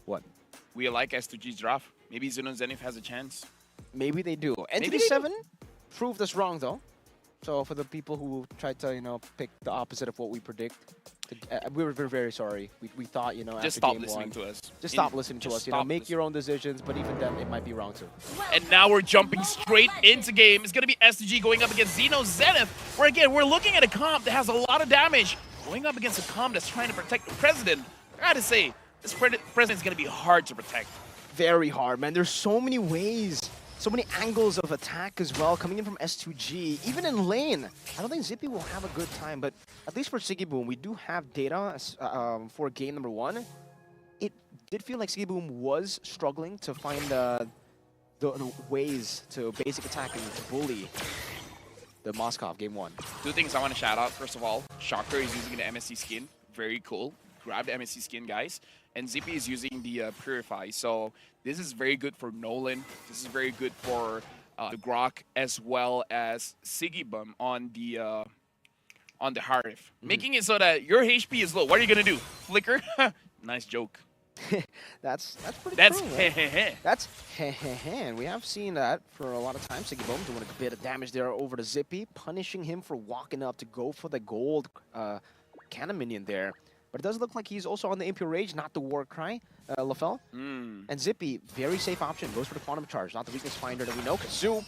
What? We like S2G's draft. Maybe Zino Zenith has a chance. Maybe they do. Maybe NTD7 proved us wrong, though. So for the people who tried to, pick the opposite of what we predict, we were very, very sorry. We thought, Just after stop game listening one, to us. just stop listening to Just us. Make your own decisions, but even then, it might be wrong too. And now we're jumping straight into game. It's going to be S2G going up against Zino Zenith, where again, we're looking at a comp that has a lot of damage, going up against a comp that's trying to protect the president. I gotta say, this president's going to be hard to protect. Very hard, man. There's so many ways, so many angles of attack as well coming in from S2G. Even in lane, I don't think Zippy will have a good time, but at least for Sigiboom, we do have data for game number 1. It did feel like Sigiboom was struggling to find the ways to basic attack and to bully the Moskov game 1. 2 things I want to shout out. First of all, Shocker is using the MSC skin. Very cool. Grab the MSC skin, guys. And Zippy is using the Purify. So this is very good for Nolan. This is very good for the Grok as well as Sigiboom on the Harif. Making it so that your HP is low. What are you going to do? Flicker? Nice joke. That's pretty That's true. heh. That's heh. We have seen that for a lot of times. Sigiboom doing a bit of damage there over to Zippy, punishing him for walking up to go for the gold cannon minion there. But it does look like he's also on the Impure Rage, not the War Cry, Lafel. And Zippy, very safe option, goes for the Quantum Charge, not the weakness finder that we know. Kazoo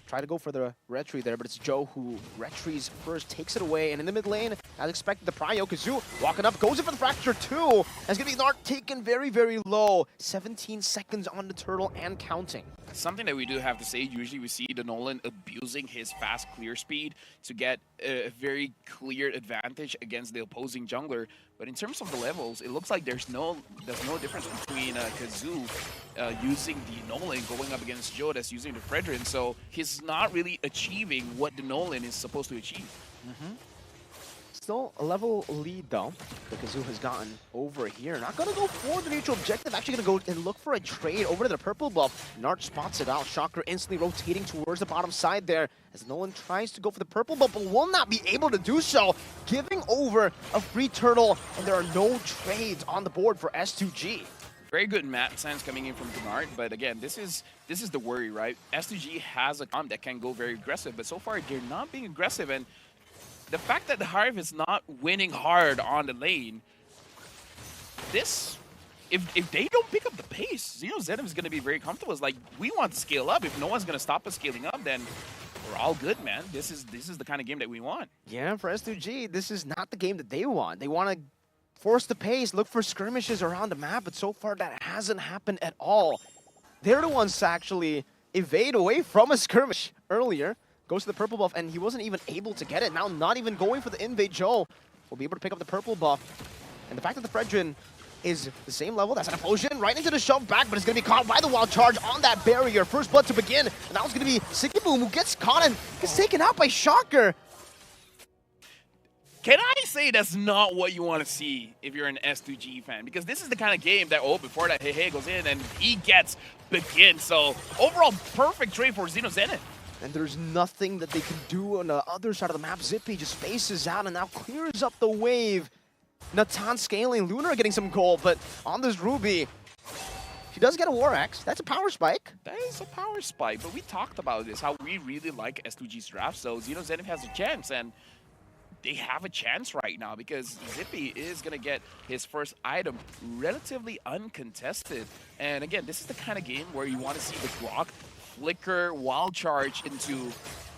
try to go for the retry there, but it's Joe who retries first, takes it away, and in the mid lane, as expected, the Prio, Kazoo walking up, goes in for the Fracture 2, and it's going to be Nart taken very, very low. 17 seconds on the Turtle and counting. Something that we do have to say, usually we see the Nolan abusing his fast clear speed to get a very clear advantage against the opposing jungler. But in terms of the levels, it looks like there's no difference between Kazoo using the Nolan going up against Joe that's using the Fredrin. So he's not really achieving what the Nolan is supposed to achieve. Still a level lead though that Kazoo has gotten over here. Not going to go for the neutral objective, actually going to go and look for a trade over to the purple buff. Nart spots it out, Shocker instantly rotating towards the bottom side there as Nolan tries to go for the purple buff but will not be able to do so, giving over a free turtle, and there are no trades on the board for S2G. Very good map sense coming in from Denard, but again, this is the worry, right? S2G has a comp that can go very aggressive, but so far they're not being aggressive, and the fact that the Harv is not winning hard on the lane, if they don't pick up the pace, Zino Zenith is going to be very comfortable. It's like, we want to scale up. If no one's going to stop us scaling up, then we're all good, man. This is the kind of game that we want. Yeah, for S2G, this is not the game that they want. They want to force the pace, look for skirmishes around the map, but so far that hasn't happened at all. They're the ones to actually evade away from a skirmish earlier. Goes to the purple buff, and he wasn't even able to get it. Now not even going for the invade, Joe will be able to pick up the purple buff. And the fact that the Fredrin is the same level, that's an explosion right into the shove back, but it's going to be caught by the wild charge on that barrier. First blood to begin, and now it's going to be Sigiboom who gets caught and gets taken out by Shocker. Can I say that's not what you want to see if you're an S2G fan? Because this is the kind of game that, before that hey goes in and he gets begin. So overall, perfect trade for Zino Zenith. And there's nothing that they can do on the other side of the map. Zippy just spaces out and now clears up the wave. Natan scaling, Lunar getting some gold, but on this Ruby, she does get a War Axe. That's a power spike. That is a power spike, but we talked about this, how we really like S2G's draft, so Zino Zenith has a chance, and they have a chance right now because Zippy is going to get his first item relatively uncontested. And again, this is the kind of game where you want to see the Grok flicker wild charge into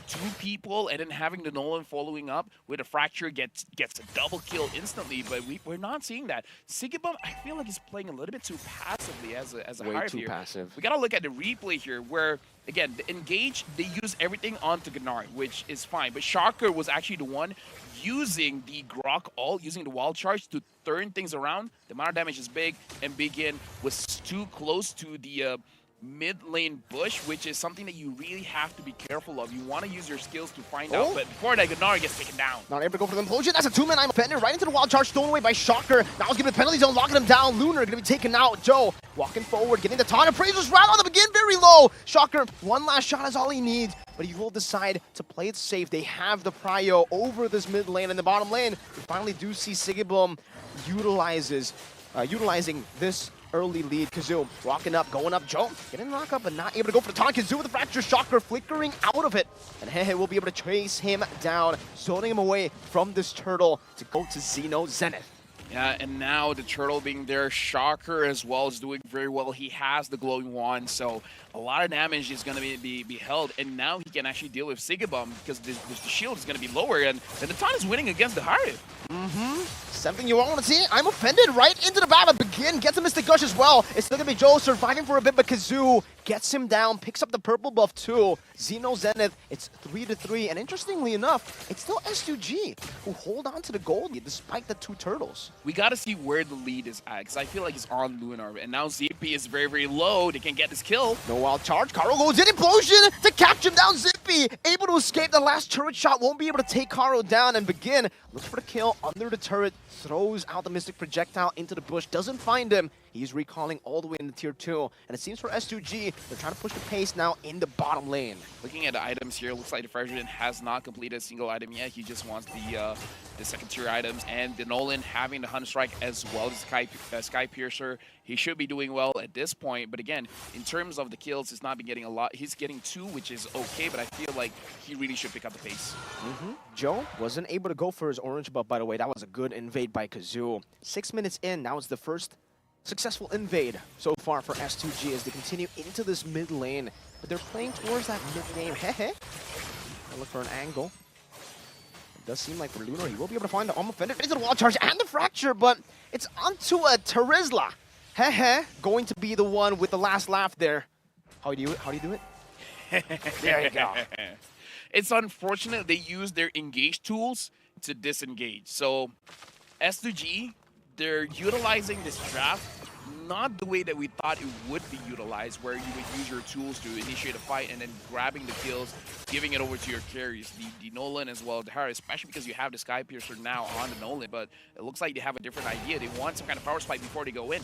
2 people and then having the Nolan following up with a Fracture gets a double kill instantly, but we're not seeing that. Sigiboom, I feel like he's playing a little bit too passively as a Way Hive too here. passive. We got to look at the replay here where, again, the engage, they use everything onto Gennard, which is fine, but Shocker was actually the one using the Grok ult, using the wild charge to turn things around. The amount of damage is big, and Begin was too close to the mid lane bush, which is something that you really have to be careful of. You want to use your skills to find out, but before that, Gennard gets taken down. Not able to go for the implosion. That's a 2-man I'm offender right into the wild charge, stolen away by Shocker. Now he's giving the penalty zone, locking him down. Lunar gonna be taken out. Joe walking forward, getting the taunt. Appraiser's right on the begin, very low. Shocker, one last shot is all he needs, but he will decide to play it safe. They have the prio over this mid lane. In the bottom lane, we finally do see Sigiboom utilizing this early lead. Kazoo walking up, going up. Joe getting knocked up, but not able to go for the taunt. Kazoo with the fracture, Shocker flickering out of it. And Hehe will be able to chase him down, zoning him away from this turtle to go to Zino Zenith. Yeah, and now the turtle being there, Shocker as well is doing very well. He has the glowing wand, so a lot of damage is going to be held, and now he can actually deal with Sigabum because the shield is going to be lower, and the taunt is winning against the Harith. Something you won't want to see. I'm offended right into the back, but Begin gets a Mystic Gush as well. It's still going to be Joe surviving for a bit, but Kazoo gets him down, picks up the purple buff too. Zino Zenith, it's 3-3, and interestingly enough, it's still S2G who hold on to the gold lead despite the two turtles. We got to see where the lead is at, because I feel like it's on Lunar, and now Zippy is very, very low. They can get this kill. No wild charge. Karo goes in, implosion to catch him down. Zippy able to escape. The last turret shot won't be able to take Karo down, and Begin looks for the kill under the turret, throws out the Mystic Projectile into the bush, doesn't find him. He's recalling all the way into tier 2, and it seems for S2G, they're trying to push the pace now in the bottom lane. Looking at the items here, looks like the President has not completed a single item yet. He just wants the second tier items, and the Nolan having the Hunt Strike as well as Sky Piercer. He should be doing well at this point, but again, in terms of the kills, he's not been getting a lot. He's getting 2, which is okay, but I feel like he really should pick up the pace. Joe wasn't able to go for his orange buff, by the way. That was a good invade by Kazoo. 6 minutes in, now it's the first successful invade so far for S2G as they continue into this mid lane, but they're playing towards that mid game. Hehe. Look for an angle. It does seem like for Lunar, he will be able to find the offender into the wall charge and the fracture, but it's onto a Terizla. Hehe, going to be the one with the last laugh there. How do you do it? How do you do it? There you go. It's unfortunate they use their engage tools to disengage. So S2G, they're utilizing this draft not the way that we thought it would be utilized, where you would use your tools to initiate a fight and then grabbing the kills, giving it over to your carries, the Nolan as well as the Harith, especially because you have the Sky Piercer now on the Nolan, but it looks like they have a different idea. They want some kind of power spike before they go in.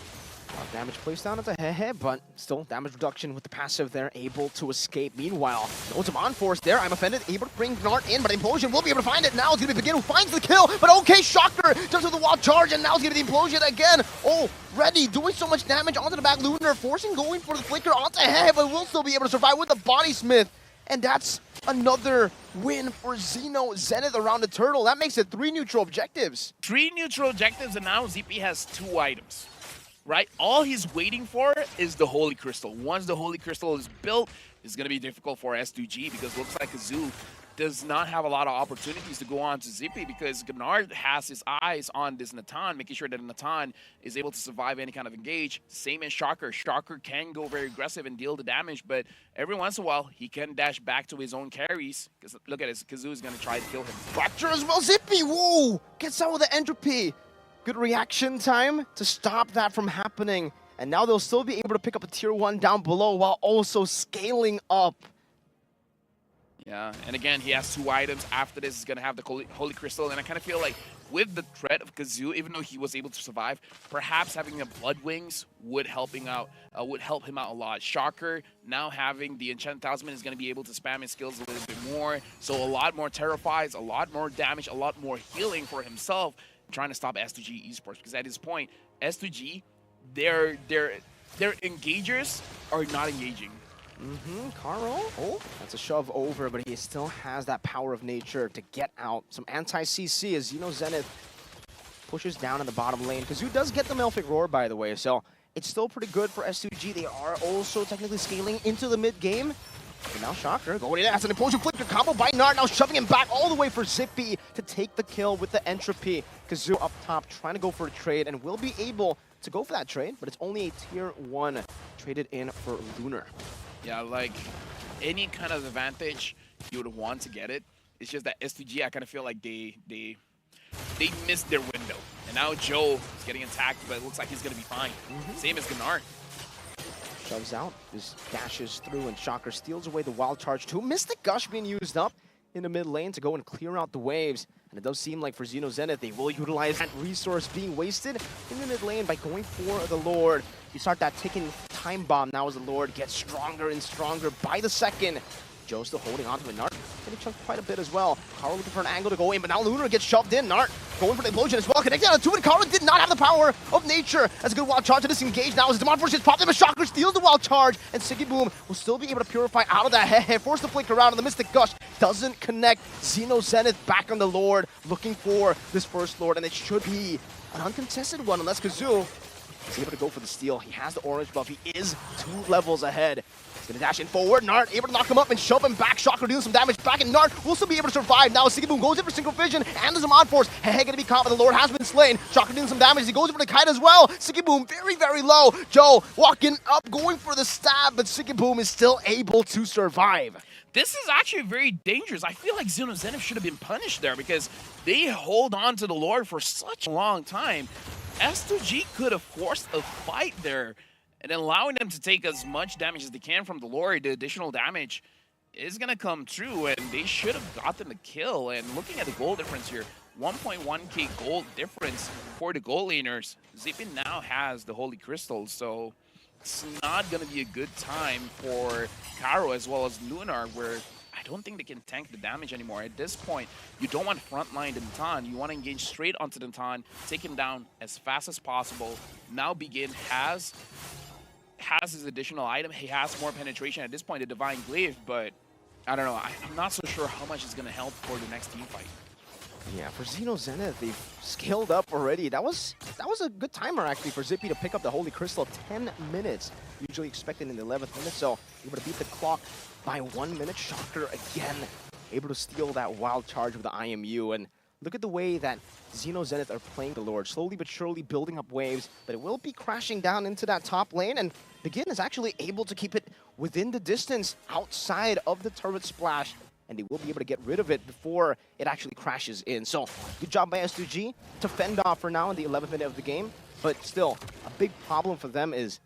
Damage placed down into Hehe, but still damage reduction with the passive there, able to escape. Meanwhile, no Demand Force there. I'm offended, able to bring Gnart in, but Implosion will be able to find it. Now it's going to be Begin who finds the kill, but okay, Shocker does with the wild charge, and now it's going to be the Implosion again. Oh, Ready, doing so much damage onto the back Lunar, forcing going for the flicker onto Hehe, but will still be able to survive with the Body Smith. And that's another win for Zino Zenith around the turtle. That makes it 3 neutral objectives. 3 neutral objectives, and now ZP has 2 items. Right? All he's waiting for is the Holy Crystal. Once the Holy Crystal is built, it's going to be difficult for S2G because it looks like Kazoo does not have a lot of opportunities to go on to Zippy because Gnard has his eyes on this Natan, making sure that Natan is able to survive any kind of engage. Same as Shocker. Shocker can go very aggressive and deal the damage, but every once in a while, he can dash back to his own carries. Because look at this, Kazoo is going to try to kill him. Fracture as well, Zippy, whoa! Gets out with the entropy. Good reaction time to stop that from happening. And now they'll still be able to pick up a tier 1 down below while also scaling up. Yeah, and again, he has 2 items. After this, he's going to have the Holy Crystal. And I kind of feel like with the threat of Kazoo, even though he was able to survive, perhaps having a Blood Wings would help him out a lot. Shocker, now having the Enchanted Talisman, is going to be able to spam his skills a little bit more. So a lot more Terrifies, a lot more damage, a lot more healing for himself, trying to stop S2G Esports. Because at this point, S2G, their engagers are not engaging. Karo, oh, that's a shove over, but he still has that power of nature to get out. Some anti-CC as Zino Zenith pushes down in the bottom lane. Kazoo does get the Melfic Roar, by the way, so it's still pretty good for S2G. They are also technically scaling into the mid-game. And now Shocker going in, that's an implosion flicker combo by Nart, now shoving him back all the way for Zippy to take the kill with the entropy. Kazoo up top trying to go for a trade and will be able to go for that trade, but it's only a tier 1 traded in for Lunar. Yeah, like any kind of advantage, you would want to get it. It's just that S2G, I kind of feel like they missed their window. And now Joe is getting attacked, but it looks like he's going to be fine. Same as Gnard. Shoves out, just dashes through, and Shocker steals away the wild charge too. Mystic Gush being used up in the mid lane to go and clear out the waves. And it does seem like for Zino Zenith, they will utilize that resource being wasted in the mid lane by going for the Lord. You start that ticking time bomb now as the Lord gets stronger and stronger by the second. Joe still holding on to it. Nart getting chunked quite a bit as well. Karo looking for an angle to go in, but now Lunar gets shoved in. Nart going for the explosion as well. Connected on two, and Karo did not have the power of nature. That's a good wild charge to disengage now as Demon Force gets popped in, but Shocker steals the wild charge, and Siggy Boom will still be able to purify out of that head. Force to flick around, and the Mystic Gush doesn't connect. Zino Zenith back on the Lord, looking for this first Lord, and it should be an uncontested one unless Kazoo is able to go for the steal. He has the orange buff. He is 2 levels ahead. He's going to dash in forward. Nart able to knock him up and shove him back. Shocker dealing some damage back, and Nart will still be able to survive. Now Siggy Boom goes in for Synchro Vision, and there's a Mon Force. Hey, going to be caught, but the Lord has been slain. Shocker dealing some damage. He goes in for the kite as well. Siggy Boom very, very low. Joe walking up, going for the stab, but Siggy Boom is still able to survive. This is actually very dangerous. I feel like Zino Zenith should have been punished there because they hold on to the Lord for such a long time. S2G could have forced a fight there, and allowing them to take as much damage as they can from the Lord. The additional damage is going to come through, and they should have gotten the kill. And looking at the goal difference here, 1.1k gold difference for the goal laners. Zippin now has the Holy Crystal, so it's not going to be a good time for Karo as well as Lunar, where I don't think they can tank the damage anymore. At this point, you don't want frontline Denton. You want to engage straight onto Denton, take him down as fast as possible. Now Begin has his additional item. He has more penetration at this point, the Divine Glaive, but I don't know. I'm not so sure how much is going to help for the next team fight. Yeah, for Zino Zenith, they've scaled up already. That was a good timer, actually, for Zippy to pick up the Holy Crystal. 10 minutes, usually expected in the 11th minute, so able to beat the clock by 1 minute. Shocker, again, able to steal that wild charge with the IMU, and look at the way that Zino Zenith are playing the Lord, slowly but surely building up waves, but it will be crashing down into that top lane, and Begin is actually able to keep it within the distance outside of the turret splash, and they will be able to get rid of it before it actually crashes in. So, good job by S2G to fend off for now in the 11th minute of the game, but still, a big problem for them is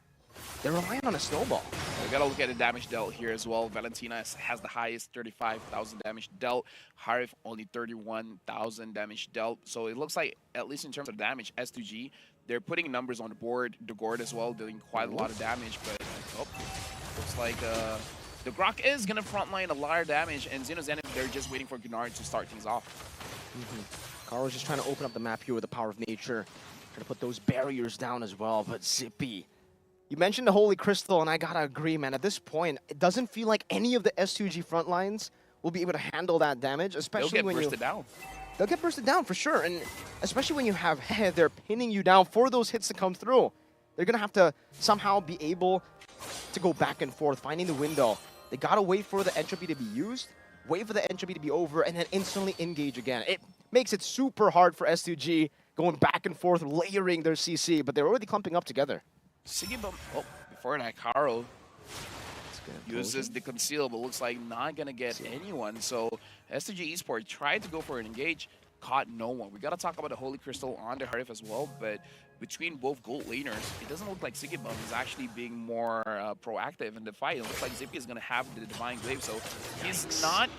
they're relying on a snowball. We gotta look at the damage dealt here as well. Valentina has the highest 35,000 damage dealt. Harif only 31,000 damage dealt. So it looks like, at least in terms of damage, S2G, they're putting numbers on the board. The Gord as well, doing quite a lot of damage, but looks like the Grok is gonna frontline a lot of damage, and Zino Zenith, they're just waiting for Gunnar to start things off. Karo's just trying to open up the map here with the power of nature. Trying to put those barriers down as well, but Zippy. You mentioned the Holy Crystal, and I gotta agree, man. At this point, it doesn't feel like any of the S2G front lines will be able to handle that damage, especially when bursted down. They'll get bursted down for sure, and especially when you have they're pinning you down for those hits to come through. They're gonna have to somehow be able to go back and forth, finding the window. They gotta wait for the entropy to be used, wait for the entropy to be over, and then instantly engage again. It makes it super hard for S2G going back and forth, layering their CC, but they're already clumping up together. Siggy Boom, before that, Karo uses the conceal, but looks like not gonna get anyone. So S2G Esports tried to go for an engage, caught no one. We gotta talk about the Holy Crystal on the Harif as well, but between both gold laners, it doesn't look like Siggy Boom is actually being more proactive in the fight. It looks like Zippy is gonna have the Divine Glaive, so he's not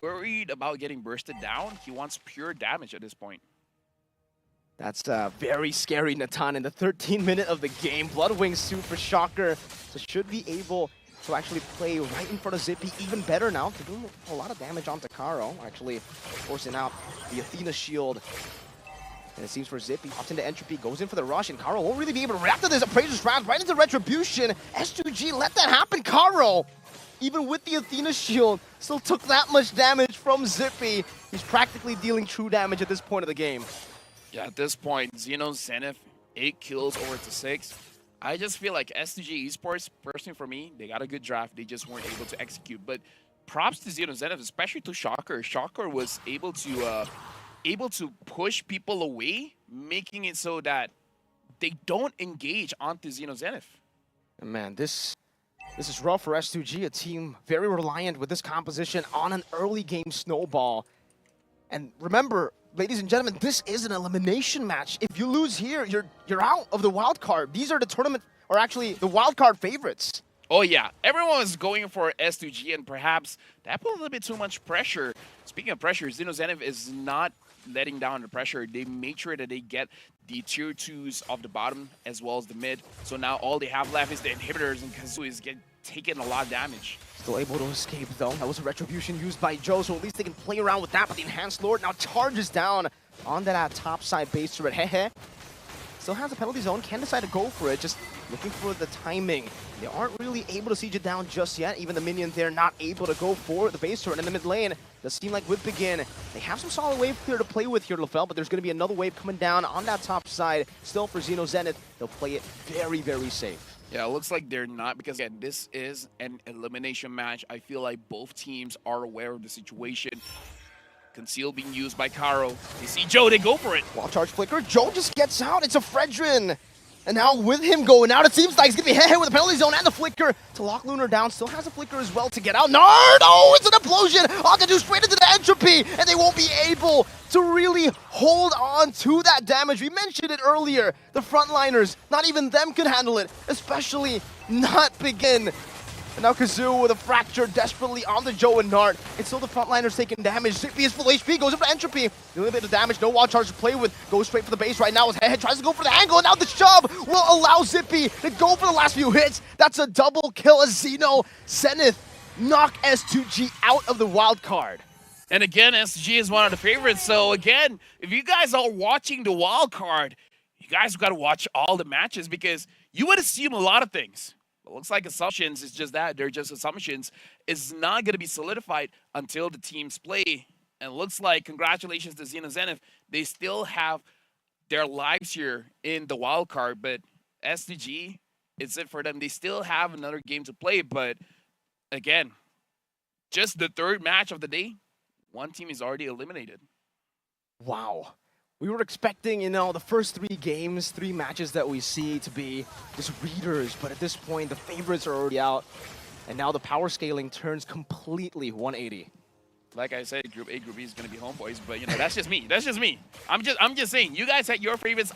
worried about getting bursted down. He wants pure damage at this point. That's very scary, Natan, in the 13th minute of the game. Bloodwing suit for Shocker, so should be able to actually play right in front of Zippy even better now. They're doing a lot of damage onto Karo, actually forcing out the Athena shield. And it seems for Zippy, pops into Entropy, goes in for the rush, and Karo won't really be able to react to this. Appraiser's round right into Retribution. S2G let that happen. Karo, even with the Athena shield, still took that much damage from Zippy. He's practically dealing true damage at this point of the game. Yeah, at this point, Zino Zenith, 8 kills over to 6. I just feel like S2G Esports, personally for me, they got a good draft. They just weren't able to execute. But props to Zino Zenith, especially to Shocker. Shocker was able to push people away, making it so that they don't engage onto Zino Zenith. Man, this is rough for S2G, a team very reliant with this composition on an early game snowball. And remember, ladies and gentlemen, this is an elimination match. If you lose here, you're out of the wild card. These are the tournament, or actually the wild card favorites. Oh yeah, everyone was going for S2G, and perhaps that put a little bit too much pressure. Speaking of pressure, Zino Zenith is not letting down the pressure. They made sure that they get the tier 2s of the bottom as well as the mid. So now all they have left is the inhibitors, and Kazoo is taking a lot of damage. Still able to escape though. That was a retribution used by Joe, so at least they can play around with that. But the Enhanced Lord now charges down on that top side base turret. Hehe. Still has a penalty zone, can decide to go for it, just looking for the timing. They aren't really able to siege it down just yet. Even the minion there not able to go for the base turret in the mid lane. Does seem like with Begin, they have some solid wave clear to play with here, LaFell, but there's going to be another wave coming down on that top side. Still for Zino Zenith, they'll play it very, very safe. Yeah, it looks like they're not, because again, this is an elimination match. I feel like both teams are aware of the situation. Conceal being used by Caro. They see Joe, they go for it. Wild charge flicker, Joe just gets out. It's a Fredrin. And now with him going out, it seems like he's going to be hit with the penalty zone and the flicker to lock Lunar down. Still has a flicker as well to get out. No, it's an implosion. On to do straight into the entropy, and they won't be able to really hold on to that damage. We mentioned it earlier. The frontliners, not even them could handle it, especially not Begin. And now Kazoo with a fracture desperately onto Joe and Nart. It's still the frontliners taking damage. Zippy is full HP, goes up to Entropy. A little bit of damage, no wild charge to play with. Goes straight for the base right now as Head tries to go for the angle. And now the shove will allow Zippy to go for the last few hits. That's a double kill as Zino Zenith knock S2G out of the wild card. And again, SG is one of the favorites. So again, if you guys are watching the wild card, you guys got to watch all the matches, because you would assume a lot of things. It looks like assumptions is just that. They're just assumptions. It's not going to be solidified until the teams play. And it looks like, congratulations to Zino Zenith, they still have their lives here in the wild card. But S2G, it's it for them. They still have another game to play. But again, just the third match of the day, one team is already eliminated. Wow. We were expecting, the first 3 games, 3 matches that we see to be just readers, but at this point, the favorites are already out, and now the power scaling turns completely 180. Like I said, Group A, Group B is going to be homeboys, but that's just me. That's just me. I'm just saying, you guys had your favorites.